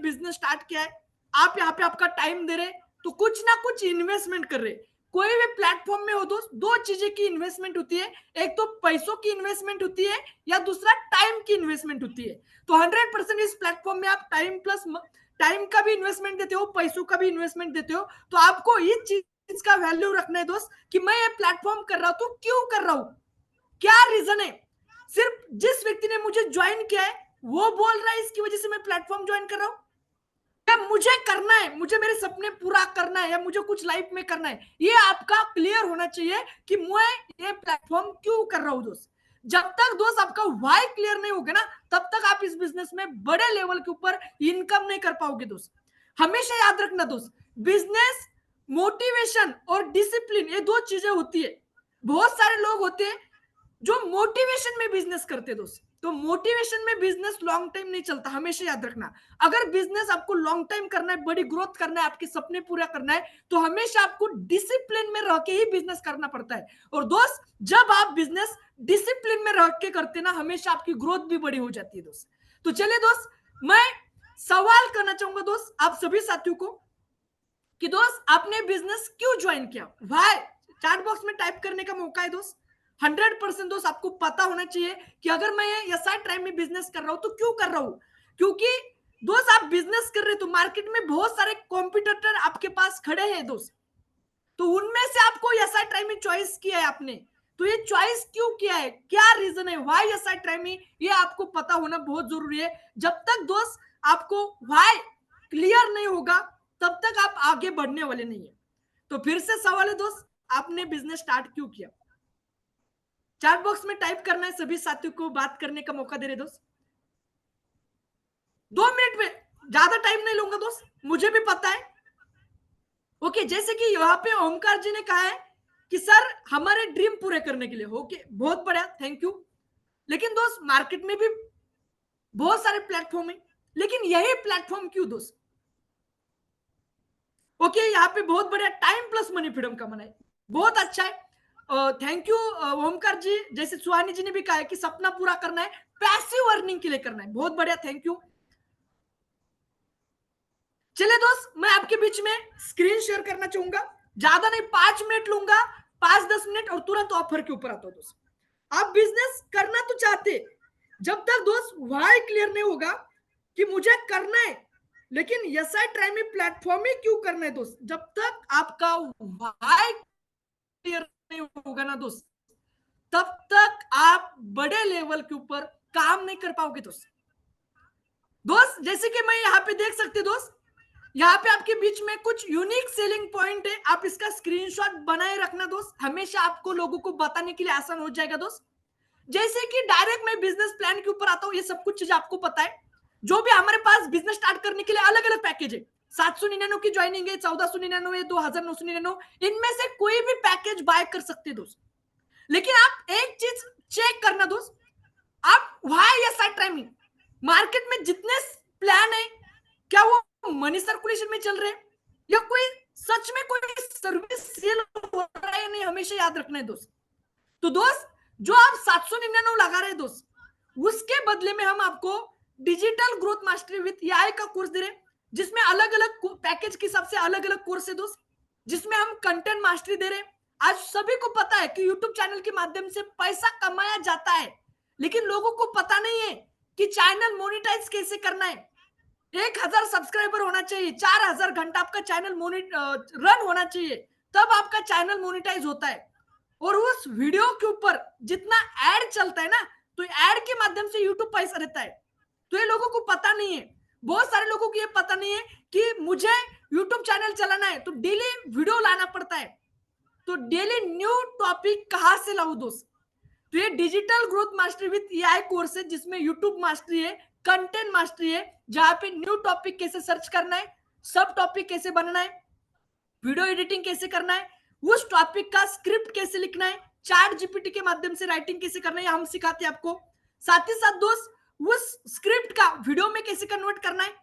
Business start किया है, आप यहाँ पे आपका टाइम दे रहे, तो कुछ ना कुछ इन्वेस्टमेंट कर रहे। कोई भी प्लेटफॉर्म में हो दोस्त, दो चीजें की इन्वेस्टमेंट होती है, एक तो पैसों की इन्वेस्टमेंट होती है या दूसरा टाइम की इन्वेस्टमेंट होती है। तो 100% इस प्लेटफॉर्म में आप टाइम प्लस टाइम का भी इन्वेस्टमेंट देते हो, पैसों का भी इन्वेस्टमेंट देते हो। तो आपको इस चीज का वैल्यू रखना है दोस्त कि मैं ये प्लेटफॉर्म कर रहा हूं तो क्यों कर रहा हूं, क्या रीजन है। सिर्फ जिस व्यक्ति ने मुझे ज्वाइन किया है वो बोल रहा है इसकी वजह से मैं प्लेटफॉर्म ज्वाइन कर रहा हूं, या मुझे करना है, मुझे मेरे सपने पूरा करना है, या मुझे कुछ लाइफ में करना है, ये आपका क्लियर होना चाहिए कि मैं ये प्लेटफॉर्म क्यों कर रहा हूं दोस्त। जब तक दोस्त आपका व्हाई क्लियर नहीं होगा ना, तब तक आप इस बिजनेस में बड़े लेवल के ऊपर इनकम नहीं कर पाओगे दोस्त। हमेशा याद रखना दोस्त, बिजनेस, मोटिवेशन और डिसिप्लिन, ये दो चीजें होती है। बहुत सारे लोग होते हैं जो मोटिवेशन में बिजनेस करते दोस्त, तो मोटिवेशन में बिजनेस लॉन्ग टाइम नहीं चलता, हमेशा याद रखना। अगर बिजनेस आपको लॉन्ग टाइम करना है, बड़ी ग्रोथ करना है, आपके सपने पूरा करना है, तो हमेशा आपको डिसिप्लिन में रह के ही बिजनेस करना पड़ता है। और दोस्त, जब आप बिजनेस डिसिप्लिन में रह के करते ना, हमेशा आपकी ग्रोथ भी बड़ी हो जाती है दोस्त। तो चलिए दोस्त, मैं सवाल करना चाहूंगा दोस्त आप सभी साथियों को कि दोस्त आपने बिजनेस क्यों ज्वाइन किया, वाई। चैट बॉक्स में टाइप करने का मौका है दोस्त। 100% दोस्त आपको पता होना चाहिए कि अगर मैं एसआई टाइम में बिजनेस कर रहा हूं तो क्यों कर रहा हूं। क्योंकि दोस्त आप बिजनेस कर रहे तो मार्केट में बहुत सारे कॉम्पिटिटर आपके पास खड़े हैं दोस्त, तो उनमें से आपको एसआई टाइम में चॉइस किया है आपने। तो ये चॉइस क्यों किया है, क्या रीजन है, व्हाई एसआई टाइम में, ये आपको पता होना बहुत जरूरी है। जब तक दोस्त आपको व्हाई क्लियर नहीं होगा, तब तक आप आगे बढ़ने वाले नहीं है। तो फिर से सवाल है दोस्त, आपने बिजनेस स्टार्ट क्यों किया। चैट बॉक्स में टाइप करना है, सभी साथियों को बात करने का मौका दे रहे दोस्त। 2 मिनट में, ज्यादा टाइम नहीं लूंगा दोस्त, मुझे भी पता है। ओके, जैसे कि यहाँ पे ओमकार जी ने कहा है कि सर हमारे ड्रीम पूरे करने के लिए। ओके, बहुत बढ़िया, थैंक यू। लेकिन दोस्त मार्केट में भी बहुत सारे प्लेटफॉर्म है, लेकिन यही प्लेटफॉर्म क्यों दोस्त। ओके, यहाँ पे बहुत बढ़िया, टाइम प्लस मनी फ्रीडम का मना है, बहुत अच्छा है, थैंक यू ओमकार जी। जैसे सुहानी जी ने भी कहा है कि सपना पूरा करना है, पैसिव अर्निंग के लिए करना है, बहुत बढ़िया, थैंक यू। चलिए दोस्त, मैं आपके बीच में स्क्रीन शेयर करना चाहूंगा, ज्यादा नहीं, 5 मिनट लूंगा, 5-10 मिनट, और तुरंत ऑफर के ऊपर आता हूं दोस्त। आप बिजनेस करना तो चाहते, जब तक दोस्त व्हाई क्लियर नहीं होगा कि मुझे करना है, लेकिन एसआई ट्राई में प्लेटफॉर्म ही क्यों करना है दोस्त, जब तक आपका व्हाई क्लियर नहीं होगा ना दोस्त, तब तक आप बड़े लेवल के ऊपर काम नहीं कर पाओगे दोस्त। दोस्त जैसे कि मैं यहाँ पे देख सकते दोस्त, यहाँ पे आपके बीच में कुछ यूनिक सेलिंग पॉइंट है, आप इसका स्क्रीनशॉट बनाए रखना दोस्त, हमेशा आपको लोगों को बताने के लिए आसान हो जाएगा दोस्त। जैसे कि डायरेक्ट मैं बिजनेस प्लान के ऊपर आता हूँ, ये सब कुछ चीज आपको पता है। जो भी हमारे पास बिजनेस स्टार्ट करने के लिए अलग अलग पैकेज है, 799 की ज्वाइनिंग है, 1499 है, 2999, इनमें से कोई भी पैकेज बाय कर सकते दोस्त। लेकिन आप एक चीज चेक करना दोस्त, आप व्हाई एसआई टाइमिंग, मार्केट में जितने प्लान है, क्या वो मनी सर्कुलेशन में चल रहे हैं, या कोई सच में कोई सर्विस सेल हो रहा है, नहीं, हमेशा याद रखना है दोस्त। तो दोस्त जो आप 799 लगा रहे हैं दोस्त, उसके बदले में हम आपको digital growth mastery with AI का कोर्स दे रहे हैं, जिसमें अलग अलग पैकेज के हिसाब से अलग अलग कोर्स है दोस्त, जिसमें हम कंटेंट मास्टरी दे रहे हैं। आज सभी को पता है कि यूट्यूब चैनल के माध्यम से पैसा कमाया जाता है, लेकिन लोगों को पता नहीं है कि चैनल मोनिटाइज कैसे करना है। 1000 सब्सक्राइबर होना चाहिए, 4000 घंटा आपका चैनल रन होना चाहिए, तब आपका चैनल मोनिटाइज होता है। और उस वीडियो के ऊपर जितना एड चलता है ना, तो एड के माध्यम से यूट्यूब पैसा देता है। तो ये लोगों को पता नहीं है, बहुत सारे लोगों को ये पता नहीं है कि मुझे यूट्यूब चैनल चलाना है तो डेली वीडियो लाना पड़ता है। तो डेली न्यू टॉपिक कहां से लाऊं दोस्त। तो ये digital growth mastery with AI course है, जिसमें यूट्यूब मास्टरी है, कंटेंट मास्टरी है, जहां पे न्यू टॉपिक कैसे सर्च करना है, सब टॉपिक कैसे बनना है, वीडियो एडिटिंग कैसे करना है, उस टॉपिक का स्क्रिप्ट कैसे लिखना है, चैट जीपीटी के माध्यम से राइटिंग कैसे करना है, हम सिखाते हैं आपको। साथ ही साथ दोस्त उस स्क्रिप्ट का वीडियो में कैसे कन्वर्ट करना है,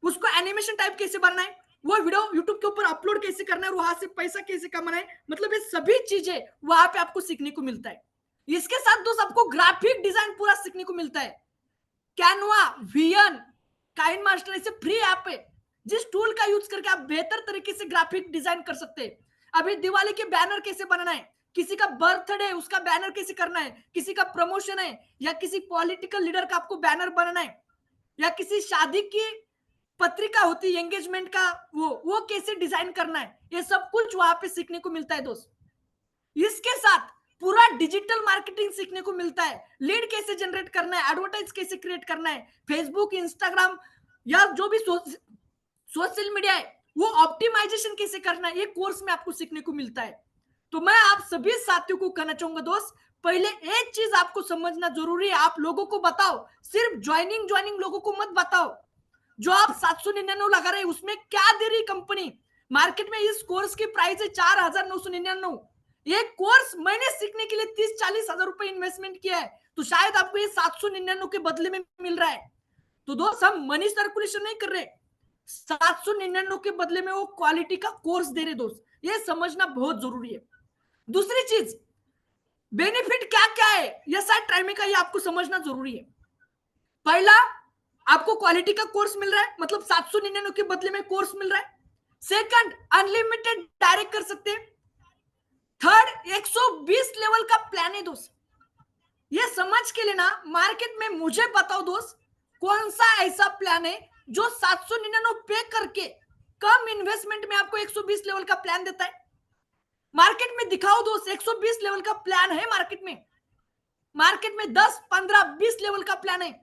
उसको एनिमेशन टाइप कैसे बनना है, वो वीडियो यूट्यूब के ऊपर अपलोड कैसे करना है, और वहां से पैसा कैसे कमाना है, मतलब ये सभी चीजें वहां पे आपको सीखने को मिलता है। इसके साथ दोस्त आपको ग्राफिक डिजाइन पूरा सीखने को मिलता है, कैनवा, वियन, काइन मास्टर ऐसे फ्री ऐप है जिस टूल का यूज करके आप बेहतर तरीके से ग्राफिक डिजाइन कर सकते हैं। अभी दिवाली के बैनर कैसे बनाना है, किसी का बर्थडे है उसका बैनर कैसे करना है, किसी का प्रमोशन है या किसी पॉलिटिकल लीडर का आपको बैनर बनाना है, या किसी शादी की पत्रिका होती है एंगेजमेंट का, वो कैसे डिजाइन करना है, ये सब कुछ वहां पे सीखने को मिलता है दोस्त। इसके साथ पूरा डिजिटल मार्केटिंग सीखने को मिलता है, लीड कैसे जनरेट करना है, एडवर्टाइज कैसे क्रिएट करना है, फेसबुक, इंस्टाग्राम या जो भी सोशल मीडिया है वो ऑप्टिमाइजेशन कैसे करना है, ये कोर्स में आपको सीखने को मिलता है। तो मैं आप सभी साथियों को कहना चाहूंगा दोस्त, पहले एक चीज आपको समझना जरूरी है, आप लोगों को बताओ, सिर्फ ज्वाइनिंग लोगों को मत बताओ। जो आप 799 लगा रहे हैं उसमें क्या दे रही कंपनी, मार्केट में इस कोर्स की प्राइस है 4,999। ये कोर्स मैंने सीखने के लिए 30-40 हजार रुपए इन्वेस्टमेंट किया है, तो शायद आपको ये 799 के बदले में मिल रहा है। तो दोस्त हम मनी सर्कुलेशन नहीं कर रहे, 799 के बदले में वो क्वालिटी का कोर्स दे रहे दोस्त, ये समझना बहुत जरूरी है। दूसरी चीज, बेनिफिट क्या क्या है ये शायद टाइमिंग का, ये आपको समझना जरूरी है। पहला, आपको क्वालिटी का कोर्स मिल रहा है, मतलब 799 के बदले में कोर्स मिल रहा है। सेकंड, अनलिमिटेड डायरेक्ट कर सकते हैं। थर्ड, 120 लेवल का प्लान है दोस्त। ये समझ के लेना, मार्केट में मुझे बताओ दोस्त कौन सा ऐसा प्लान है जो 799 पे करके कम इन्वेस्टमेंट में आपको 120 लेवल का प्लान देता है। मार्केट में दिखाओ दोस्त, 120 लेवल का प्लान है मार्केट में 10, 15, 20 लेवल का प्लान है।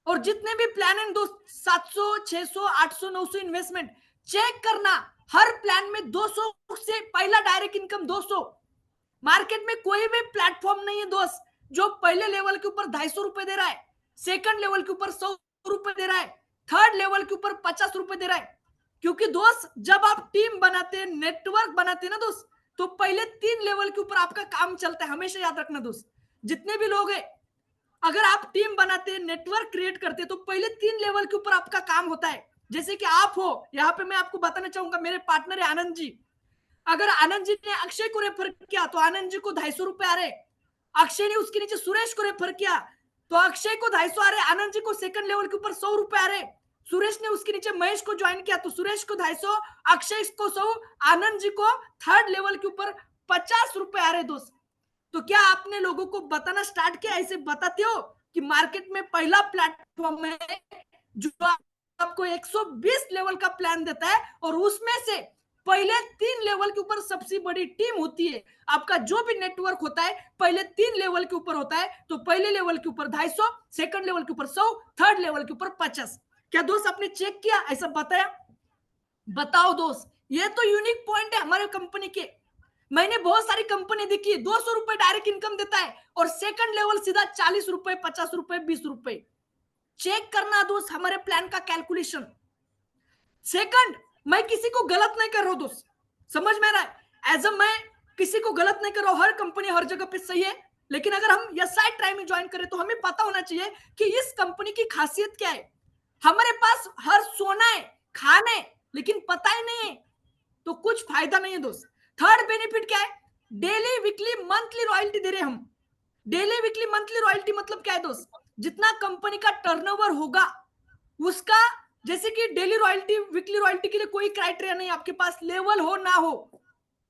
और जितने भी प्लान है दोस्त, 700, 600, 800, 900 इन्वेस्टमेंट, चेक करना हर प्लान में 200 से पहला डायरेक्ट इनकम 200। मार्केट में कोई भी प्लेटफॉर्म नहीं है दोस्त जो पहले लेवल के ऊपर 250 रुपए दे रहा है, सेकंड लेवल के ऊपर 100 रुपए दे रहा है, थर्ड लेवल के ऊपर 50 रुपए दे रहा है। क्योंकि दोस्त जब आप टीम बनाते हैं, नेटवर्क बनाते हैं ना दोस्त, तो पहले 3 लेवल के ऊपर आपका काम चलता है। हमेशा याद रखना दोस्त, जितने भी लोग हैं, अगर आप टीम बनाते हैं, नेटवर्क क्रिएट करते हैं, तो पहले 3 लेवल के ऊपर आपका काम होता है। जैसे कि आप हो, यहाँ पे मैं आपको बताना चाहूंगा, मेरे पार्टनर है आनंद जी। अगर आनंद जी ने अक्षय को रेफर किया तो आनंद जी को 250 रुपए आ रहे। अक्षय ने उसके नीचे सुरेश को रेफर किया तो अक्षय को 250 आ रहे, आनंद जी को सेकंड लेवल के ऊपर 100 रुपए आ रहे। सुरेश ने उसके नीचे महेश को ज्वाइन किया तो सुरेश को 250, अक्षय को 100, आनंद जी को थर्ड लेवल के ऊपर 50 रुपए आ रहे दोस्त। तो क्या आपने लोगों को बताना स्टार्ट किया, ऐसे बताते हो कि मार्केट में पहला प्लेटफॉर्म है जो आपको 120 लेवल का प्लान देता है, और उसमें से पहले 3 लेवल के ऊपर सबसे बड़ी टीम होती है। आपका जो भी नेटवर्क होता है पहले 3 लेवल के ऊपर होता है, तो पहले लेवल के ऊपर 250, सेकंड लेवल के ऊपर 100, थर्ड लेवल के ऊपर 50। क्या दोस्त आपने चेक किया, ऐसा बताया? बताओ दोस्त, ये तो यूनिक पॉइंट है हमारे कंपनी के। मैंने बहुत सारी कंपनी देखी है, 200 रुपए डायरेक्ट इनकम देता है और सेकंड लेवल सीधा 40 रुपए, 50 रुपए, 20 रुपए। चेक करना दोस्त हमारे प्लान का कैलकुलेशन। सेकंड, मैं किसी को गलत नहीं कर रहा हूं दोस्त, समझ में रहा है, एज अ मैं किसी को गलत नहीं कर रहा हूं, हर कंपनी हर जगह पे सही है। लेकिन अगर हम एसआई ट्राई में ज्वाइन करें तो हमें पता होना चाहिए कि इस कंपनी की खासियत क्या है। हमारे पास हर सोना है, खाना है, लेकिन पता ही नहीं है तो कुछ फायदा नहीं है दोस्त। थर्ड बेनिफिट क्या है, डेली वीकली मंथली रॉयल्टी दे रहे हम। डेली वीकली मंथली रॉयल्टी मतलब क्या है दोस्त, जितना कंपनी का टर्नओवर होगा उसका, जैसे कि डेली रॉयल्टी, वीकली रॉयल्टी के लिए कोई क्राइटेरिया नहीं, आपके पास लेवल हो ना हो,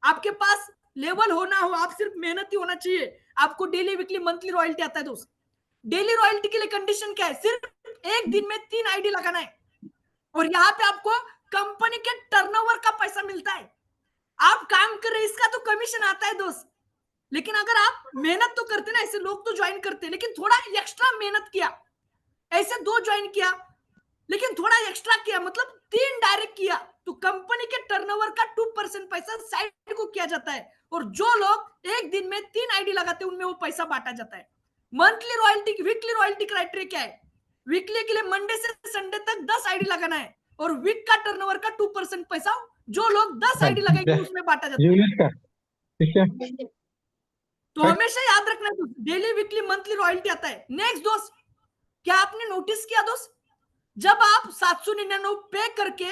आपके पास लेवल हो ना हो, आप सिर्फ मेहनती होना चाहिए, आपको डेली वीकली मंथली रॉयल्टी आता है दोस्त। डेली रॉयल्टी के लिए कंडीशन क्या है, सिर्फ एक दिन में 3 आईडी लगाना है, और यहाँ पे आपको कंपनी के टर्नओवर का पैसा मिलता है। आप काम कर रहे हैं, इसका तो कमीशन आता है दोस्त। लेकिन अगर आप मेहनत तो करते ना, ऐसे लोग तो ज्वाइन करते, लेकिन थोड़ा एक्स्ट्रा मेहनत किया, ऐसे 2 ज्वाइन किया लेकिन थोड़ा एक्स्ट्रा किया, मतलब 3 डायरेक्ट किया, तो कंपनी के टर्नओवर का 2% पैसा साइड को किया जाता है। और जो लोग एक दिन में 3 आईडी लगाते हैं उनमें वो पैसा बांटा जाता है। Monthly royalty, weekly royalty criteria क्या है, वीकली के लिए मंडे से संडे तक 10 आईडी लगाना है, और वीक का टर्नओवर का 2% पैसा जो लोग 10 आईडी लगाएंगे उसमें बांटा जाता है। ठीक है, तो हमेशा याद रखना है, डेली वीकली मंथली रॉयल्टी आता है। नेक्स्ट दोस्त, क्या आपने नोटिस किया दोस्त, जब आप 799 पे करके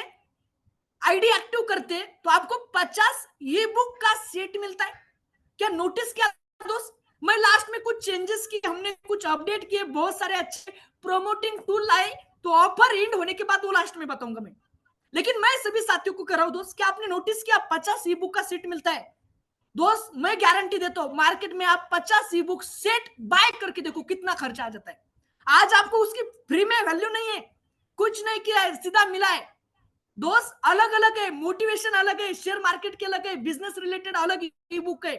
आईडी एक्टिव करते तो आपको 50 ई बुक का सेट मिलता है। क्या नोटिस किया दोस्त? मैं लास्ट में कुछ चेंजेस किए, हमने कुछ अपडेट किए, बहुत सारे अच्छे प्रोमोटिंग टूल लाए, तो ऑफर एंड होने के बाद वो लास्ट में बताऊंगा मैं। लेकिन मैं सभी साथियों को कर रहा हूं दोस्त, क्या आपने नोटिस किया 50 ई बुक का सेट मिलता है दोस्त? मैं गारंटी देता हूं मार्केट में आप 50 ई बुक सेट बाय करके देखो कितना खर्चा आ जाता है। आज आपको उसकी फ्री में वैल्यू नहीं है, कुछ नहीं किया है, सीधा मिला है दोस्त। अलग अलग है, मोटिवेशन अलग है, शेयर मार्केट के अलग है, बिजनेस रिलेटेड अलग ई बुक है।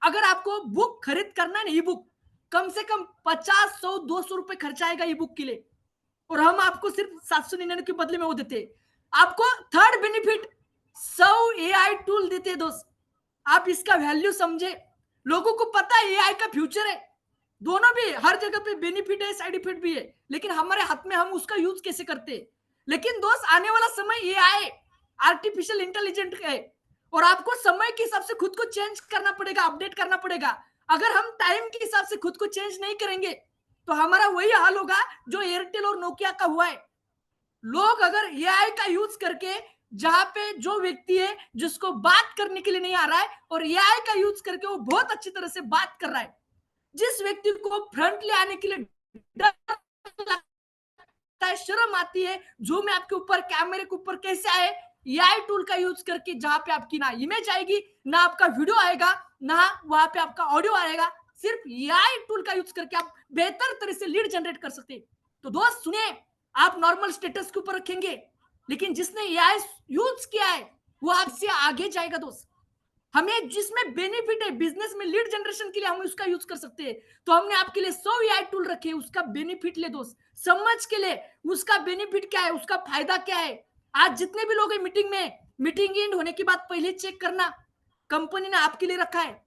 अगर आपको बुक खरीद करना है ना, ई बुक कम से कम 50 100 200 रुपए खर्चा आएगा ई बुक के लिए, और हम आपको सिर्फ 799 के बदले में वो देते हैं। आपको थर्ड बेनिफिट 100 एआई टूल देते हैं दोस्त। आप इसका वैल्यू समझे, लोगों को पता है एआई का फ्यूचर है, दोनों भी हर जगह पे बेनिफिट है साइड इफेक्ट भी है, लेकिन हमारे हाथ में हम उसका यूज कैसे करते हैं। लेकिन दोस्त आने वाला समय एआई आर्टिफिशियल इंटेलिजेंट है, और आपको समय के हिसाब से खुद को चेंज करना पड़ेगा, अपडेट करना पड़ेगा। अगर हम टाइम के हिसाब से खुद को चेंज नहीं करेंगे तो हमारा वही हाल होगा जो एयरटेल और नोकिया का हुआ है। लोग अगर एआई का यूज करके, जहां पे जो व्यक्ति है जिसको बात करने के लिए नहीं आ रहा है और एआई का यूज करके वो बहुत अच्छी तरह से बात कर रहा है, जिस व्यक्ति को फ्रंट ले आने के लिए डर लगता है, शर्म आती है, जो मैं आपके ऊपर कैमरे के ऊपर कैसे आए, एआई टूल का यूज करके, जहां पे आपकी ना इमेज आएगी, ना आपका वीडियो आएगा, ना वहां पे आपका ऑडियो आएगा, सिर्फ एआई टूल का यूज करके आप बेहतर तरह से लीड जनरेट कर सकते हैं। तो दोस्त सुनिए, आप नॉर्मल स्टेटस के ऊपर रखेंगे, लेकिन जिसने एआई यूज किया है वो आपसे आगे जाएगा दोस्त। हमें जिसमें बेनिफिट है बिजनेस में लीड जनरेशन के लिए हम उसका यूज कर सकते हैं, तो हमने आपके लिए 100 एआई टूल रखे, उसका बेनिफिट ले दोस्त, समझ के ले उसका बेनिफिट क्या है, उसका फायदा क्या है। आज जितने भी लोग हैं मीटिंग में, मीटिंग एंड होने के बाद पहले चेक करना कंपनी ने आपके लिए रखा है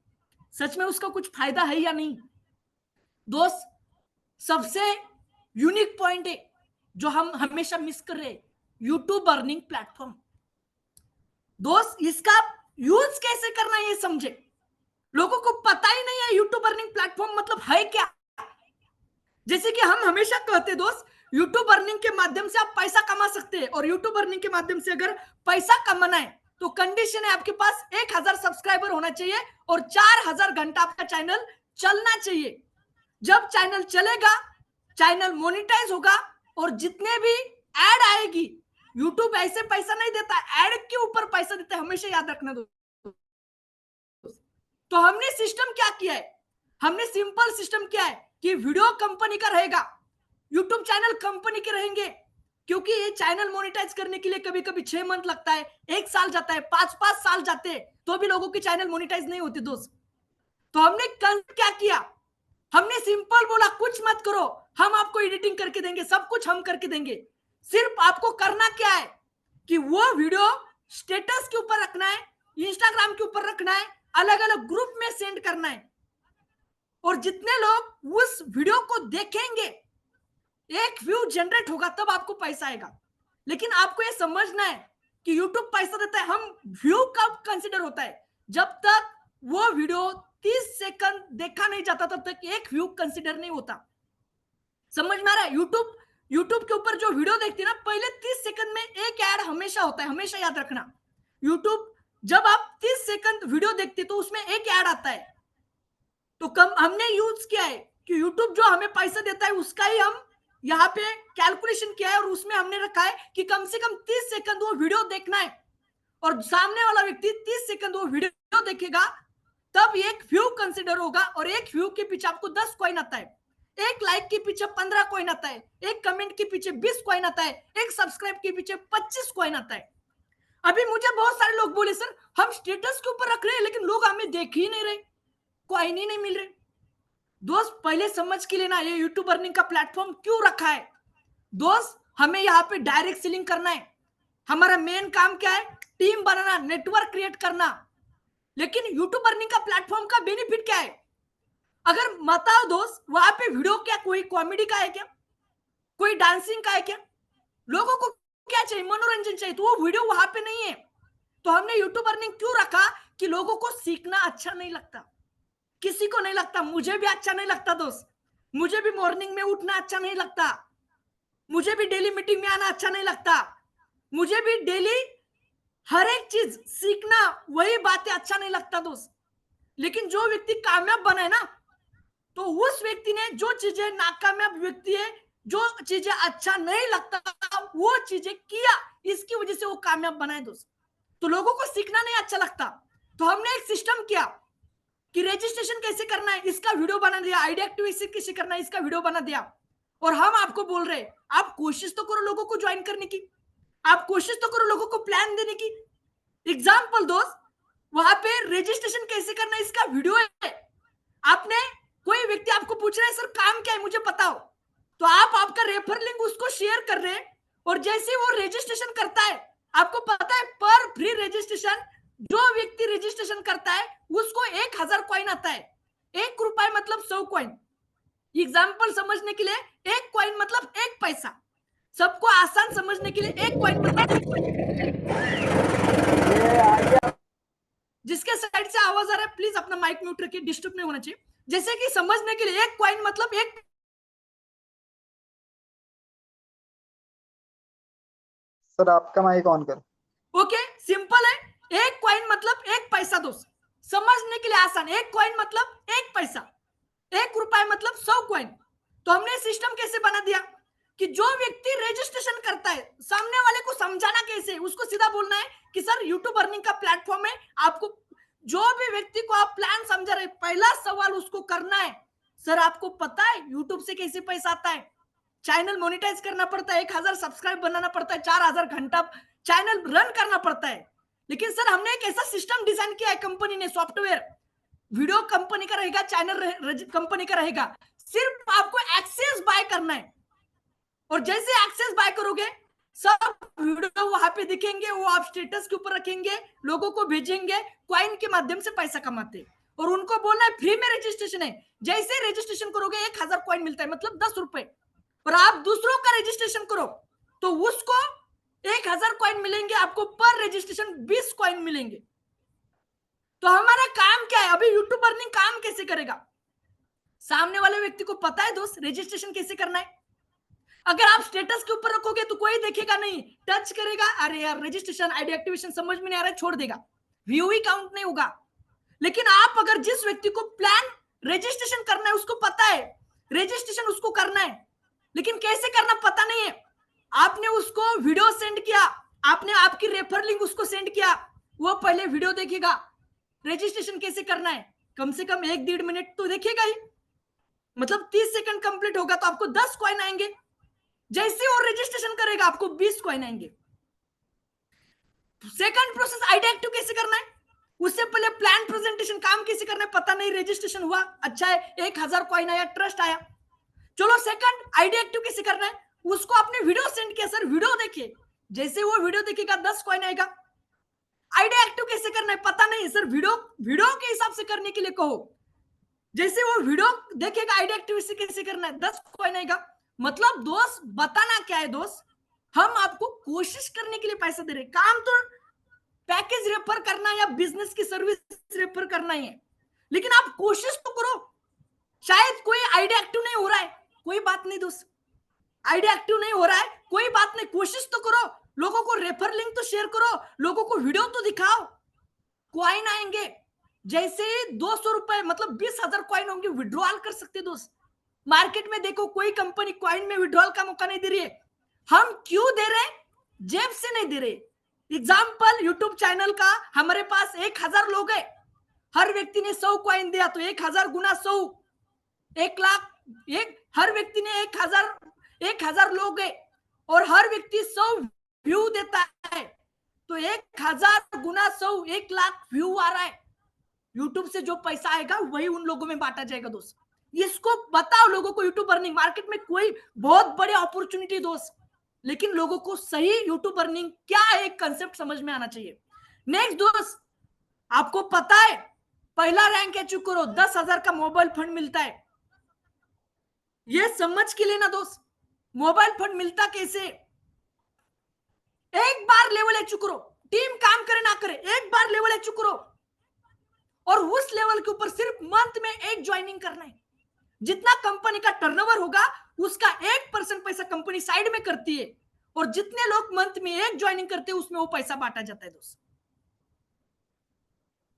सच में उसका कुछ फायदा है या नहीं। दोस्त सबसे यूनिक पॉइंट है जो हम हमेशा मिस कर रहे हैं, यूट्यूब अर्निंग प्लेटफॉर्म। दोस्त इसका यूज कैसे करना है ये समझे, लोगों को पता ही नहीं है यूट्यूब अर्निंग प्लेटफॉर्म मतलब है क्या। जैसे कि हम हमेशा कहते दोस्त, यूट्यूब अर्निंग के माध्यम से आप पैसा कमा सकते हैं, और यूट्यूब अर्निंग के माध्यम से अगर पैसा कमाना है तो कंडीशन है आपके पास 1000 सब्सक्राइबर होना चाहिए और 4000 घंटा आपका चैनल चलना चाहिए। जब चैनल चलेगा, चैनल मोनेटाइज होगा, और जितने भी एड आएगी, यूट्यूब ऐसे पैसा नहीं देता, एड के ऊपर पैसा देता है, हमेशा याद रखना दो। तो हमने सिस्टम क्या किया है, हमने सिंपल सिस्टम किया है कि वीडियो कंपनी का रहेगा, यूट्यूब चैनल कंपनी के रहेंगे, क्योंकि ये चैनल मोनेटाइज करने के लिए कभी कभी 6 मंथ लगता है, 1 साल जाता है, 5 साल जाते हैं, तो भी लोगों के चैनल मोनेटाइज नहीं होते दोस्त। तो हमने कल क्या किया, हमने सिंपल बोला कुछ मत करो, हम आपको एडिटिंग करके देंगे, सब कुछ हम करके देंगे। सिर्फ आपको करना क्या है कि वो वीडियो स्टेटस के ऊपर रखना है, इंस्टाग्राम के ऊपर रखना है, अलग अलग ग्रुप में सेंड करना है, और जितने लोग उस वीडियो को देखेंगे, एक व्यू जनरेट होगा, तब आपको पैसा आएगा। लेकिन आपको ये समझना है कि यूट्यूब पैसा देता है, हम व्यू कब कंसिडर होता है, जब तक वो वीडियो 30 सेकंड देखा नहीं जाता तब तक एक व्यू कंसिडर नहीं होता। समझ में आ रहा है? यूट्यूब के ऊपर जो वीडियो देखती है ना, पहले 30 सेकंड में एक ऐड हमेशा होता है, हमेशा याद रखना। यूट्यूब जब आप 30 सेकंड वीडियो देखते तो उसमें एक ऐड आता है, तो कम हमने यूज किया है कि यूट्यूब जो हमें पैसा देता है उसका ही हम यहाँ पे कैलकुलेशन किया है, और उसमें हमने रखा है कि कम से कम 30 सेकंड वो वीडियो देखना है, और सामने वाला व्यक्ति 30 सेकंड वो वीडियो देखेगा, तब एक व्यू कंसिडर होगा, और एक व्यू के पीछे आपको 10 कॉइन आता है, एक लाइक के पीछे 15 कॉइन आता है, एक कमेंट के पीछे 20 कॉइन आता है, एक सब्सक्राइब के पीछे 25 कॉइन आता है। अभी मुझे बहुत सारे लोग बोले सर हम स्टेटस के ऊपर रख रहे हैं लेकिन लोग हमें देख ही नहीं रहे, कॉइन ही नहीं मिल रहे। दोस्त पहले समझ के लेना ये यूट्यूब अर्निंग का प्लेटफॉर्म क्यों रखा है। दोस्त हमें यहाँ पे डायरेक्ट सेलिंग करना है, हमारा मेन काम क्या है, टीम बनाना, नेटवर्क क्रिएट करना। लेकिन यूट्यूब अर्निंग का प्लेटफॉर्म का बेनिफिट क्या है, अगर बताओ दोस्त, वहां पे वीडियो क्या कोई कॉमेडी का है क्या, कोई डांसिंग का है क्या, लोगों को क्या चाहिए, मनोरंजन चाहिए, तो वो वीडियो वहां पे नहीं है। तो हमने यूट्यूब अर्निंग क्यों रखा कि लोगों को सीखना अच्छा नहीं लगता, किसी को नहीं लगता, मुझे भी अच्छा नहीं लगता दोस्त, मुझे भी मॉर्निंग में उठना अच्छा नहीं लगता, मुझे भी डेली मीटिंग में आना अच्छा नहीं लगता, मुझे भी डेली हर एक चीज सीखना, वही बातें अच्छा नहीं लगता दोस्त। लेकिन जो व्यक्ति कामयाब बना है ना, तो उस व्यक्ति ने जो चीजें नाकामयाब व्यक्ति है जो चीजें अच्छा नहीं लगता वो चीजें किया, इसकी वजह से वो कामयाब बनाए दोस्त। तो लोगों को सीखना नहीं अच्छा लगता, तो हमने एक सिस्टम किया कि रजिस्ट्रेशन कैसे करना है इसका वीडियो बना दिया, आइडिया एक्टिवेशन कैसे करना है इसका वीडियो बना दिया। और हम आपको बोल रहे हैं आप कोशिश तो करो लोगों को ज्वाइन करने की, आप कोशिश तो करो लोगों को प्लान देने की। एग्जाम्पल दोस्त, वहां पे रजिस्ट्रेशन कैसे करना है इसका वीडियो है। आपने, कोई व्यक्ति आपको पूछ रहा है सर काम क्या है मुझे बताओ, तो आप आपका रेफर लिंक उसको शेयर कर रहे हैं, और जैसे वो रजिस्ट्रेशन करता है, आपको पता है पर फ्री रजिस्ट्रेशन जो व्यक्ति रजिस्ट्रेशन करता है उसको 1000 कॉइन आता है। 1 रुपए मतलब 100 कॉइन। एग्जाम्पल समझने के लिए, 1 कॉइन मतलब 1 पैसा। सबको आसान समझने के लिए 1 कॉइन मतलब 1 पैसा। जिसके साइड से आवाज आ रहा है प्लीज अपना माइक म्यूट रखिए, डिस्टर्ब नहीं होना चाहिए। जैसे कि समझने के लिए 1 कॉइन मतलब एक, सर आपका माइक ऑन कर। ओके सिंपल है। 1 कॉइन मतलब 1 पैसा दोस्त, समझने के लिए आसान। 1 कॉइन मतलब 1 पैसा, 1 रुपए मतलब 100 कॉइन। तो हमने सिस्टम कैसे बना दिया कि जो व्यक्ति रजिस्ट्रेशन करता है, सामने वाले को समझाना कैसे, उसको सीधा बोलना है कि सर यूट्यूब अर्निंग का प्लेटफॉर्म है, आपको जो भी व्यक्ति को आप प्लान समझा रहे, पहला सवाल उसको करना है, सर आपको पता है यूट्यूब से कैसे पैसा आता है। चैनल मोनिटाइज करना पड़ता है, 1000 सब्सक्राइब बनाना पड़ता है, 4000 घंटा चैनल रन करना पड़ता है। लेकिन सर हमने एक ऐसा सिस्टम डिजाइन किया है, कंपनी ने सॉफ्टवेयर, वीडियो कंपनी का रहेगा, चैनल कंपनी का रहेगा, सिर्फ आपको एक्सेस बाय करना है। और जैसे एक्सेस बाय करोगे सब वीडियो वहां पे दिखेंगे, वो आप स्टेटस के ऊपर रखेंगे, लोगों को भेजेंगे, कॉइन के माध्यम से पैसा कमाते। और उनको बोलना है फ्री में रजिस्ट्रेशन है, जैसे रजिस्ट्रेशन करोगे 1000 कॉइन मिलता है मतलब 10 रुपए। और आप दूसरों का रजिस्ट्रेशन करो तो उसको 1000 कॉइन मिलेंगे, आपको पर रजिस्ट्रेशन 20 कॉइन मिलेंगे। तो हमारा काम क्या है, अभी यूट्यूब अर्निंग काम कैसे करेगा, सामने वाले व्यक्ति को पता है दोस्त रजिस्ट्रेशन कैसे करना है। अगर आप स्टेटस के ऊपर रखोगे तो कोई देखेगा नहीं, टच करेगा, अरे यार रजिस्ट्रेशन आईडी एक्टिवेशन समझ में नहीं आ रहा है, छोड़ देगा, व्यू ही काउंट नहीं होगा। लेकिन आप अगर जिस व्यक्ति को प्लान रजिस्ट्रेशन करना है उसको पता है रजिस्ट्रेशन उसको करना है, लेकिन कैसे करना पता नहीं है, आपने उसको वीडियो सेंड किया, आपने आपकी रेफर लिंक उसको सेंड किया, वो पहले वीडियो देखेगा रजिस्ट्रेशन कैसे करना है, कम से कम 1-1.5 मिनट तो देखेगा ही, मतलब 30 सेकंड कंप्लीट होगा तो आपको 10 कॉइन आएंगे। जैसे वो रजिस्ट्रेशन करेगा आपको 20 कॉइन आएंगे। सेकंड प्रोसेस आईडी एक्टिव कैसे करना है, उससे पहले प्लान प्रेजेंटेशन काम कैसे करना है पता नहीं, रजिस्ट्रेशन हुआ अच्छा है, 1000 कॉइन आया, ट्रस्ट आया, चलो सेकंड आईडी एक्टिव कैसे करना है, उसको आपने वीडियो सेंड किया, सर वीडियो देखिए, जैसे वो वीडियो देखेगा 10 कॉइन आएगा। आईडी एक्टिव कैसे करना है पता नहीं, सर वीडियो वीडियो के हिसाब से करने के लिए कहो, जैसे वो वीडियो देखेगा आईडी एक्टिव कैसे करना है 10 कॉइन आएगा। मतलब दोस्त बताना क्या है दोस्त, हम आपको कोशिश करने के लिए पैसा दे रहे, काम तो पैकेज रेफर करना है या बिजनेस की सर्विस रेफर करना ही है, लेकिन आप कोशिश तो करो। शायद कोई आईडी एक्टिव नहीं हो रहा है, कोई बात नहीं दोस्त, आईडी एक्टिव नहीं हो रहा है कोई बात नहीं, कोशिश तो करो, लोगों को रेफर लिंक तो शेयर करो, लोगों को वीडियो तो दिखाओ, कॉइन आएंगे। जैसे 200 रुपए मतलब 20,000 कॉइन होंगे, विड्रॉल कर सकते दोस्त। मार्केट में देखो कोई कंपनी कॉइन में विड्रॉल का मौका नहीं दे रही है, हम क्यों दे रहे, जेब से नहीं दे रहे। एग्जाम्पल यूट्यूब चैनल का, हमारे पास 1000 लोग है, हर व्यक्ति ने 100 कॉइन दिया तो 1000 गुना 100 1,00,000, एक हर व्यक्ति ने 1000 लोग है और हर व्यक्ति 100 व्यू देता है, तो 1000 गुना 100 1,00,000 व्यू आ रहा है। यूट्यूब से जो पैसा आएगा वही उन लोगों में बांटा जाएगा दोस्त। इसको बताओ लोगों को, यूट्यूब अर्निंग मार्केट में कोई बहुत बड़े अपॉर्चुनिटी दोस्त, लेकिन लोगों को सही यूट्यूब अर्निंग क्या है एक कंसेप्ट समझ में आना चाहिए। नेक्स्ट दोस्त, आपको पता है पहला रैंक अचीव करो 10,000 का मोबाइल फंड मिलता है, ये समझ के लेना दोस्त, मोबाइल फंड मिलता कैसे। एक बार लेवल अचीव करो, टीम काम करे ना करे, एक बार लेवल अचीव करो और उस लेवल के ऊपर सिर्फ मंथ में एक ज्वाइनिंग करना है। जितना कंपनी का टर्नओवर होगा उसका 1% पैसा कंपनी साइड में करती है, और जितने लोग मंथ में एक ज्वाइनिंग करते हैं उसमें वो पैसा बांटा जाता है दोस्त।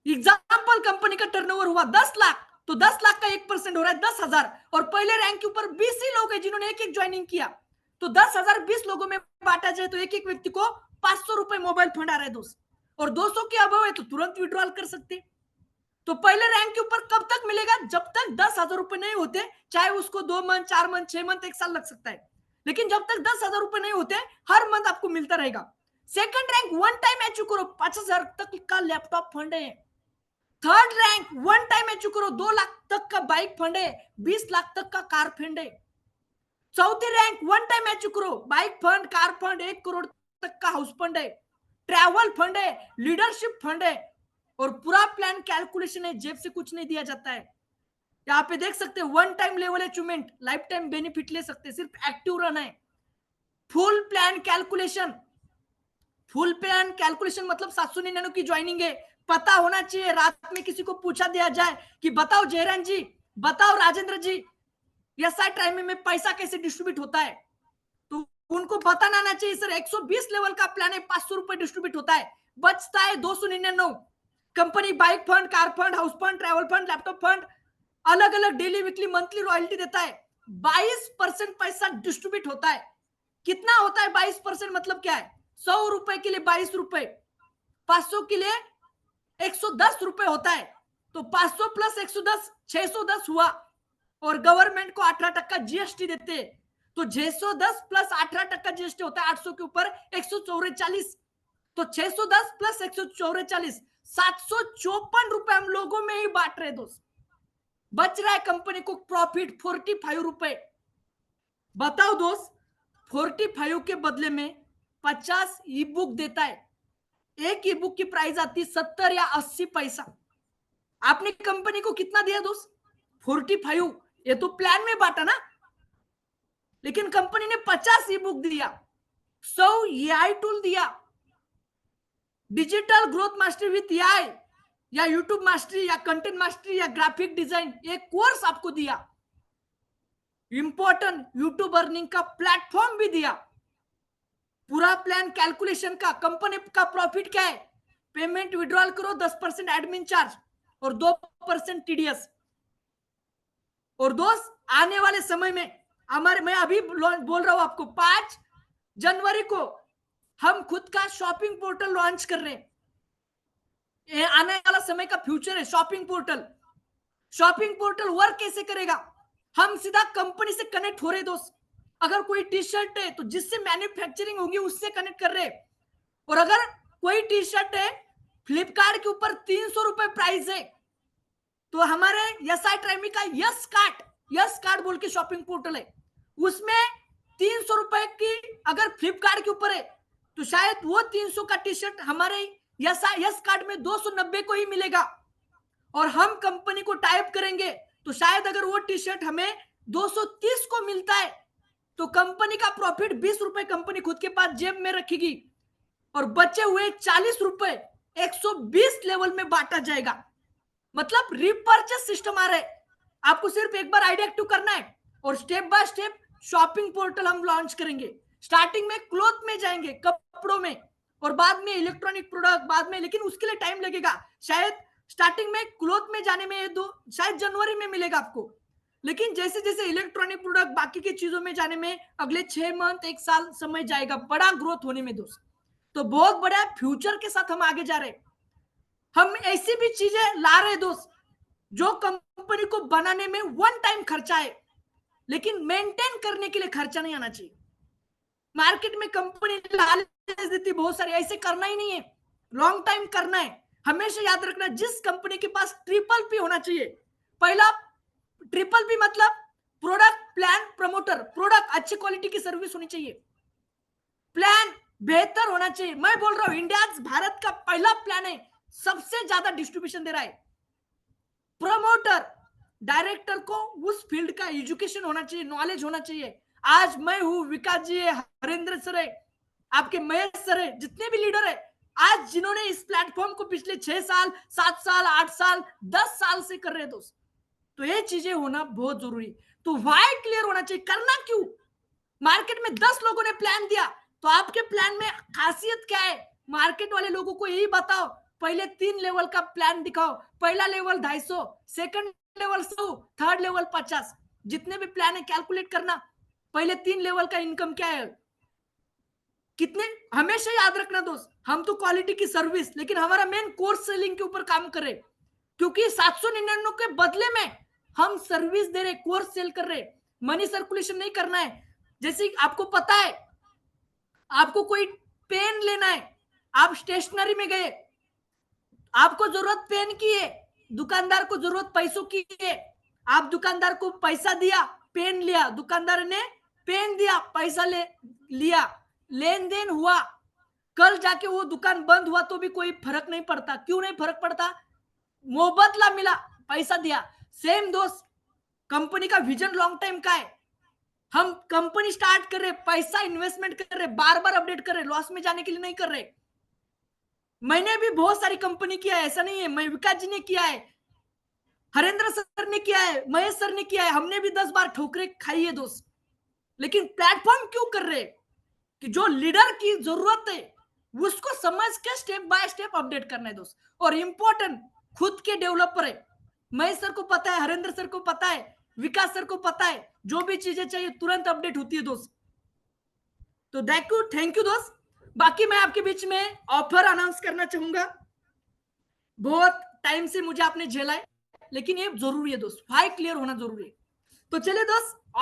एग्जाम्पल कंपनी का टर्नओवर हुआ 10 लाख, तो 10 लाख का 1% हो रहा है 10,000, और पहले रैंक के ऊपर 20 ही लोग हैं जिन्होंने एक एक ज्वाइनिंग किया, तो 10,000 20 लोगों में बांटा जाए तो एक एक व्यक्ति को 500 रुपए मोबाइल फंड आ रहा है दोस्त, और 200 के अभाव है तो तुरंत विड्रॉल कर सकते हैं। तो पहले रैंक के ऊपर कब तक मिलेगा? जब तक 10,000 रुपए नहीं होते, चाहे उसको 2 मंथ 4 मंथ 6 मंथ 1 साल लग सकता है, लेकिन जब तक 10,000 रुपए नहीं होते हर मंथ आपको मिलता रहेगा। Second rank one time achieve करो, 5,000 तक का लैपटॉप फंड है। Third rank one time achieve करो, 2 लाख तक का बाइक फंड है, 20 लाख तक का कार फंड है। चौथी रैंक वन टाइम अचीव करो, bike fund, car fund, 1 crore तक का हाउस फंड है, ट्रैवल फंड है, लीडरशिप फंड है, और पूरा प्लान कैलकुलेशन है, जेब से कुछ नहीं दिया जाता है। यहाँ पे देख सकते हैं one time level achievement, life time benefit ले सकते हैं, सिर्फ एक्टिव रहना है। Full plan calculation, full plan calculation मतलब 799 की ज्वाइनिंग है, पता होना चाहिए। रात में किसी को पूछा दिया जाए कि बताओ जयराम जी, बताओ राजेंद्र जी, एसआई टाइम में पैसा कैसे डिस्ट्रीब्यूट होता है, तो उनको बताना आना चाहिए सर 120 लेवल का प्लान है, 500 रुपए डिस्ट्रीब्यूट होता है, बचता है 299। Company bike fund, car fund, house fund, travel fund, laptop fund, अलग अलग डेली वीकली मंथली रॉयल्टी देता है। 22% पैसा डिस्ट्रीब्यूट होता है। कितना होता है 22%? मतलब क्या है? 100 रुपए के लिए 22 रुपए, 500 के लिए 110 रुपए होता है, तो 500 प्लस 110 610 हुआ, और गवर्नमेंट को 18% जीएसटी देते हैं, तो 610 प्लस 18% जीएसटी होता है 800 के ऊपर 144, तो 610 प्लस 144 754 रुपए हम लोगों में ही बांट रहे दोस्त। बच रहा है कंपनी को प्रॉफिट 45 रुपए। बताओ दोस्त, 45 के बदले में 50 ई बुक देता है, एक ई बुक की प्राइस आती 70 या 80 पैसा। आपने कंपनी को कितना दिया दोस्त? 45। ये तो प्लान में बांटा ना, लेकिन कंपनी ने 50 ई बुक दिया, 100 एआई टूल दिया, digital growth mastery with AI, या यूट्यूब मास्टरी, या कंटेंट मास्टरी, या ग्राफिक डिजाइन, एक कोर्स आपको दिया, इंपॉर्टेंट यूट्यूब अर्निंग का प्लेटफॉर्म भी दिया, पूरा प्लान कैलकुलेशन का। कंपनी का प्रॉफिट क्या है? पेमेंट विड्रॉल करो 10% एडमिन चार्ज और 2% टीडीएस। और दोस्त आने वाले समय में मैं अभी बोल रहा हूं आपको, 5 जनवरी को हम खुद का शॉपिंग पोर्टल लॉन्च कर रहे हैं। ये आने वाला समय का फ्यूचर है shopping portal. Shopping portal work कैसे करेगा? हम सीधा कंपनी से कनेक्ट हो रहे दोस्त। अगर कोई टी शर्ट है तो जिससे मैन्युफैक्चरिंग होगी उससे कनेक्ट कर रहे, और अगर कोई टी शर्ट है फ्लिपकार्ट के ऊपर 300 रुपए प्राइस है, तो हमारे एसआई ट्राइमी का यस कार्ड बोल के शॉपिंग पोर्टल है, उसमें 300 रुपए की अगर फ्लिपकार्ट के ऊपर है तो शायद वो 300 का टी शर्ट हमारे यस कार्ड में 290 को ही मिलेगा, और हम कंपनी को टाइप करेंगे तो शायद अगर वो टी शर्ट हमें 230 को मिलता है तो कंपनी का प्रॉफिट 20 रुपए कंपनी खुद के पास जेब में रखेगी, और बचे हुए 40 रुपए 120 लेवल में बांटा जाएगा। मतलब रिपर्चेस सिस्टम आ रहा है। आपको सिर्फ एक बार आइडिया एक्टिव करना है, और step by step shopping portal हम लॉन्च करेंगे। स्टार्टिंग में क्लॉथ में जाएंगे, कपड़ों में, और बाद में इलेक्ट्रॉनिक प्रोडक्ट, बाद में, लेकिन उसके लिए टाइम लगेगा। शायद स्टार्टिंग में क्लॉथ में जाने में शायद जनवरी में मिलेगा आपको, लेकिन जैसे जैसे इलेक्ट्रॉनिक प्रोडक्ट बाकी की चीजों में जाने में अगले 6 मंथ 1 साल समय जाएगा, बड़ा ग्रोथ होने में दोस्त। तो बहुत बड़ा फ्यूचर के साथ हम आगे जा रहे हैं। हम ऐसी भी चीजें ला रहे दोस्त जो कंपनी को बनाने में वन टाइम खर्चा है, लेकिन मेंटेन करने के लिए खर्चा नहीं आना चाहिए। मार्केट में कंपनी लालच देती बहुत सारी, ऐसे करना ही नहीं है, लॉन्ग टाइम करना है। हमेशा याद रखना, जिस कंपनी के पास ट्रिपल पी होना चाहिए। पहला ट्रिपल पी मतलब प्रोडक्ट, प्लान, प्रमोटर। प्रोडक्ट अच्छी क्वालिटी की सर्विस होनी चाहिए, प्लान बेहतर होना चाहिए। मैं बोल रहा हूं इंडिया भारत का पहला प्लान है, सबसे ज्यादा डिस्ट्रीब्यूशन दे रहा है। प्रमोटर, डायरेक्टर को उस फील्ड का एजुकेशन होना चाहिए, नॉलेज होना चाहिए। आज मैं हूं, विकास जी है, हरेंद्र सर है, आपके महेश सर है, जितने भी लीडर है आज जिन्होंने इस प्लेटफॉर्म को पिछले 6 साल 7 साल 8 साल 10 साल से कर रहे दोस्त, तो ये चीजें होना बहुत जरूरी। तो वाई क्लियर होना चाहिए, करना क्यों? मार्केट में 10 लोगों ने प्लान दिया, तो आपके प्लान में खासियत क्या है? मार्केट वाले लोगों को यही बताओ, पहले 3 लेवल का प्लान दिखाओ। पहला level 250, second level 100, third level 50, जितने भी प्लान है कैलकुलेट करना। पहले 3 लेवल का इनकम क्या है, कितने, हमेशा याद रखना दोस्त, हम तो क्वालिटी की सर्विस, लेकिन हमारा मेन कोर्स सेलिंग के ऊपर काम कर रहे, क्योंकि 799 के बदले में हम सर्विस दे रहे, कोर्स सेल कर रहे, मनी सर्कुलेशन नहीं करना है। जैसे आपको पता है, आपको कोई पेन लेना है, आप स्टेशनरी में गए, आपको जरूरत पेन की है, दुकानदार को जरूरत पैसों की है, आप दुकानदार को पैसा दिया, पेन लिया, दुकानदार ने पेन दिया, पैसा ले लिया, लेन देन हुआ, कल जाके वो दुकान बंद हुआ तो भी कोई फर्क नहीं पड़ता। क्यों नहीं फर्क पड़ता? मुबदला मिला, पैसा दिया। सेम दोस्त, कंपनी का विजन लॉन्ग टाइम का है, हम कंपनी स्टार्ट कर रहे, पैसा इन्वेस्टमेंट कर रहे, बार बार अपडेट कर रहे, लॉस में जाने के लिए नहीं कर रहे। मैंने भी बहुत सारी कंपनी किया है, ऐसा नहीं है, मैं विकास जी ने किया है, हरेंद्र सर ने किया है, महेश सर ने किया है, हमने भी 10 बार ठोकरे खाई है दोस्त। लेकिन प्लेटफॉर्म क्यों कर रहे कि जो लीडर की जरूरत है उसको समझ के स्टेप बाय स्टेप अपडेट करना है दोस्त। और इंपॉर्टेंट, खुद के डेवलपर है, महेश सर को पता है, हरेंद्र सर को पता है, विकास सर को पता है, जो भी चीजें चाहिए तुरंत अपडेट होती है दोस्त। तो थैंक यू दोस्त। बाकी मैं आपके बीच में ऑफर अनाउंस करना चाहूंगा। बहुत टाइम से मुझे आपने झेला है, लेकिन ये जरूरी है दोस्त, फाइल क्लियर होना जरूरी है। तो चलिए दोस्त,